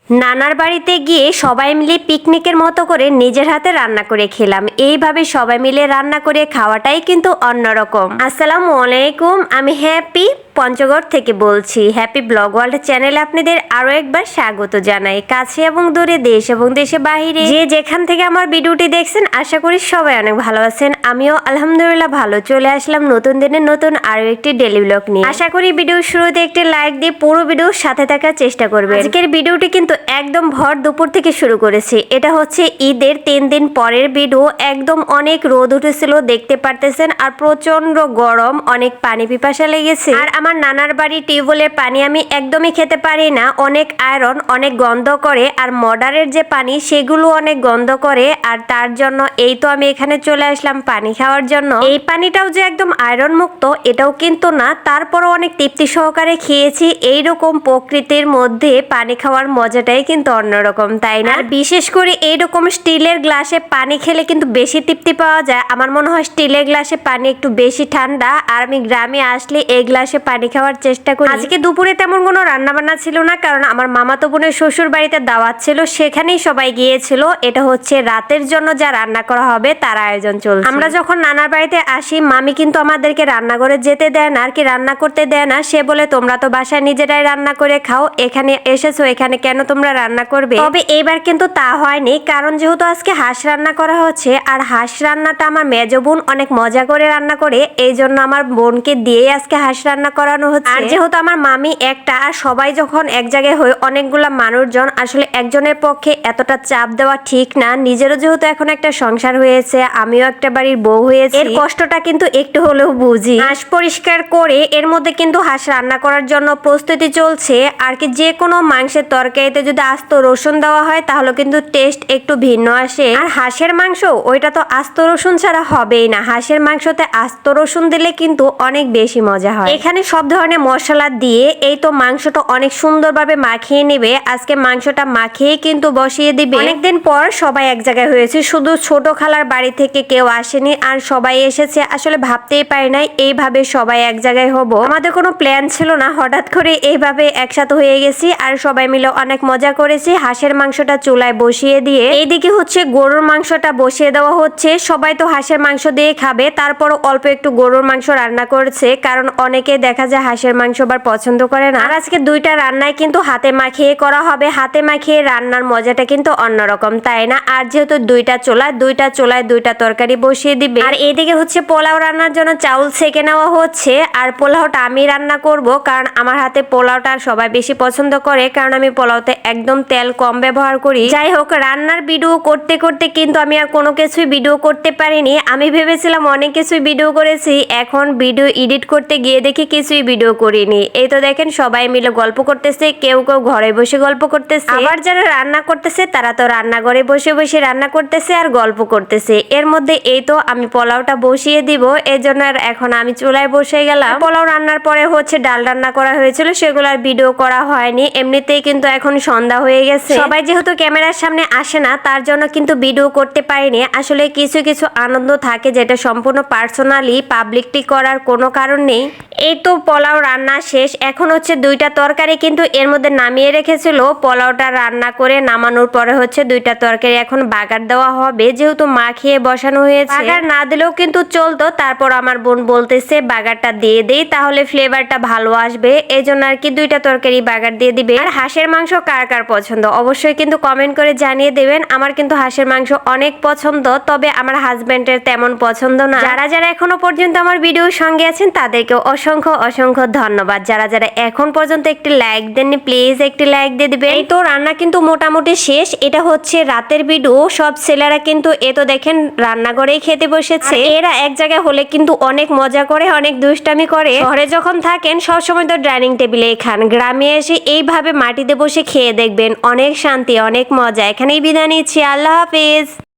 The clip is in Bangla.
নানার বাড়িতে গিয়ে সবাই মিলে পিকনিকের মতো করে নিজের হাতে রান্না করে খেলাম। এইভাবে সবাই মিলে রান্না করে খাওয়াটাই কিন্তু অন্যরকম। আসসালামু আলাইকুম, আমি হ্যাপি পঞ্চগড় থেকে বলছি। হ্যাপি ব্লগ ওয়ার্ল্ড চ্যানেলে আপনাদের আরো একবার স্বাগত জানাই। কাছে এবং দূরে, দেশ এবং দেশে বাহিরে যে যেখান থেকে আমার ভিডিওটি দেখছেন, আশা করি সবাই অনেক ভালো আছেন। আমিও আলহামদুলিল্লাহ ভালো। চলে আসলাম নতুন দিনের নতুন আরো একটি ডেইলি ব্লগ নিয়ে। আশা করি ভিডিও শুরুতে একটি লাইক দিয়ে পুরো ভিডিওর সাথে থাকার চেষ্টা করবেন। আজকের ভিডিওটি কিন্তু একদম ভর দুপুর থেকে শুরু করেছি। এটা হচ্ছে ঈদের 3 দিন পরের ভিডিও। একদম অনেক রোদ উঠেছিল দেখতে পারতেছেন, আর প্রচন্ড গরম, অনেক পানি পিপাসা লেগেছে। আর আমার নানার বাড়ি টিউবওয়েলের পানি আমি একদমই খেতে পারি না, অনেক আয়রন, অনেক গন্ধ করে। আর মডারের যে পানি সেগুলো অনেক গন্ধ করে। আর তার জন্য এই তো আমি এখানে চলে আসলাম পানি খাওয়ার জন্য। এই পানিটাও যে একদম আয়রন মুক্ত এটাও কিন্তু না, তারপরও অনেক তৃপ্তি সহকারে খেয়েছি। এইরকম প্রকৃতির মধ্যে পানি খাওয়ার মজাটাই কিন্তু অন্যরকম, তাই না? বিশেষ করে এইরকম স্টিলের গ্লাসে পানি খেলে কিন্তু বেশি তৃপ্তি পাওয়া যায়। আমার মনে হয় স্টিলের গ্লাসে পানি একটু বেশি ঠান্ডা। আর আমি গ্রামে আসলে এই গ্লাসে পানি খাওয়ার চেষ্টা করি। আজকে দুপুরে তেমন কোনো রান্না বান্না ছিল না, কারণ আমার মামাতো বোনের শ্বশুর বাড়িতে দাওয়াত ছিল, সেখানেই সবাই গিয়েছিল। এটা হচ্ছে রাতের জন্য যা রান্না করা হবে তার আয়োজন চলছে। আমরা যখন নানার বাড়িতে আসি, মামি কিন্তু আমাদেরকে রান্নাঘরে যেতে দেয় না, আর কি রান্না করতে দেয় না। সে বলে তোমরা তো বাসায় নিজেরাই রান্না করে খাও, এখানে এসেছো, এখানে কেন তোমরা রান্না করবে? তবে এইবার কিন্তু তা হয়নি, কারণ যেহেতু আজকে হাঁস রান্না করা হচ্ছে, আর হাঁস রান্নাটা আমার মেজো বোন অনেক মজা করে রান্না করে, এই জন্য আমার বোনকে দিয়ে আজকে হাঁস রান্না করানো হচ্ছে। আর যেহেতু আমার মামি একটা, আর সবাই যখন এক জায়গায় হয় অনেকগুলা মানুষজন, আসলে একজনের পক্ষে এতটা চাপ দেওয়া ঠিক না। নিজেরও যেহেতু এখন একটা সংসার হয়েছে, আমিও একটা বাড়ির বউ হয়েছে, এর কষ্টটা কিন্তু একটু হলেও বুঝি। হাঁস পরিষ্কার করে এর মধ্যে কিন্তু হাঁস রান্না করার জন্য প্রস্তুতি চলছে। আর কি যে কোনো মাংসের তরকারিতে যদি আস্ত রসুন দেওয়া হয় তাহলে কিন্তু টেস্ট একটু ভিন্ন আসে। আর হাঁসের মাংস ওইটা তো আস্ত রসুন ছাড়া হবেই না, হাঁসের মাংসতে আস্ত রসুন দিলে কিন্তু অনেক বেশি মজা হয়। এখানে সব ধরনের মশলা দিয়ে এই তো মাংসটা অনেক সুন্দরভাবে মাখিয়ে নেবে। আজকে মাংসটা মাখিয়ে কিন্তু বসিয়ে দিবে। অনেকদিন পর সবাই এক জায়গায় হয়েছে, শুধু ছোট খালার বাড়ি থেকে কেউ আসেনি, আর সবাই এসেছে। আসলে ভাবতেই পারি নাই এইভাবে সবাই এক জায়গায় হব, আমাদের কোনো প্ল্যান ছিল না, হঠাৎ করে এইভাবে একসাথে হয়ে গেছি। আর সবাই মিলে অনেক মজা করেছি। হাঁসের মাংসটা চুলায় বসিয়ে দিয়ে এইদিকে হচ্ছে গরুর মাংসটা বসিয়ে দেওয়া হচ্ছে। সবাই তো হাঁসের মাংস দিয়ে খাবে, তারপর অল্প একটু গরুর মাংস রান্না করছে, কারণ অনেকে দেখা যায় হাঁসের মাংস আবার পছন্দ করে না। আর আজকে দুইটা রান্নায় কিন্তু হাতে মাখিয়ে করা হবে। হাতে মাখিয়ে রান্নার মজাটা কিন্তু অন্যরকম, তাই না? আর যেহেতু দুইটা চুলায় দুইটা তরকারি বসিয়ে দিবে। আর এইদিকে হচ্ছে পোলাও রান্নার জন্য চাউল ছেঁকে নেওয়া হচ্ছে। আর পোলাওটা আমি রান্না করব, কারণ আমার হাতে পোলাওটা সবাই বেশি পছন্দ করে, কারণ আমি পোলাওতে একদম তেল কম ব্যবহার করি। যাই হোক, রান্নার ভিডিও করতে করতে কিন্তু আমি আর কোনো কিছুই ভিডিও করতে পারিনি। আমি ভেবেছিলাম অনেক কিছুই ভিডিও করেছি, এখন ভিডিও এডিট করতে গিয়ে দেখি কিছুই ভিডিও করিনি। এই তো দেখেন সবাই মিলে গল্প করতেছে, কেউ কেউ ঘরে বসে গল্প করতেছে, আবার যারা রান্না করতেছে তারা তো রান্নাঘরে বসে বসে রান্না করতেছে আর গল্প করতেছে। এর মধ্যে এই তো আমি পোলাওটা বসিয়ে দিব, এই জন্য এখন আমি চুলায় বসে গেলাম। পোলাও রান্নার পরে হচ্ছে ডাল রান্না করা হয়েছিল, সেগুলোর ভিডিও করা হয়নি। এমনিতেই কিন্তু এখন সন্ধ্যা হয়ে গেছে, সবাই যেহেতু ক্যামেরার সামনে আসে না, তার জন্য কিন্তু ভিডিও করতে পারিনি। আসলে কিছু কিছু আনন্দ থাকে যেটা সম্পূর্ণ পার্সোনালি পাবলিকটি করার কোনো কারণ নেই। এই তো পোলাও রান্না শেষ, এখন হচ্ছে দুইটা তরকারি কিন্তু এর মধ্যে নামিয়ে রেখেছিল। পোলাওটা রান্না করে নামানোর পরে হচ্ছে দুইটা তরকারি এখন বাগার দেওয়া হবে, যেহেতু মাখিয়ে বসানো হয়েছে। বাগার না দিলেও কিন্তু চলতো, তারপর আমার বোন বলতেছে বাগারটা দিয়ে দেই, তাহলে ফ্লেভারটা ভালো আসবে, এই জন্য আর কি দুইটা তরকারি বাগার দিয়ে দিবে। আর হাঁসের মাংস কার কার পছন্দ অবশ্যই কিন্তু কমেন্ট করে জানিয়ে দেবেন। আমার কিন্তু হাঁসের মাংস অনেক পছন্দ, তবে আমার হাজবেন্ডের তেমন পছন্দ না। যারা যারা এখনো পর্যন্ত আমার ভিডিওর সঙ্গে আছেন তাদেরকে অসংখ্য অসংখ্য ধন্যবাদ। যারা যারা এখন পর্যন্ত একটি লাইক দেননি, প্লিজ একটি লাইক দিয়ে দিবেন। এই তো রান্না কিন্তু মোটামুটি শেষ। এটা হচ্ছে রাতের ভিডিও। সব ছেলেরা কিন্তু এ তো দেখেন রান্নাঘরেই খেতে বসেছে। এরা এক জায়গায় হলে কিন্তু অনেক মজা করে, অনেক দুষ্টামি করে। শহরে যখন থাকেন সবসময় তো ডাইনিং টেবিলেই খান, গ্রামে এসে এইভাবে মাটিতে বসে খেয়ে দেখবেন, অনেক শান্তি, অনেক মজা। এখানেই বিদায় নিচ্ছি, আল্লাহ হাফেজ।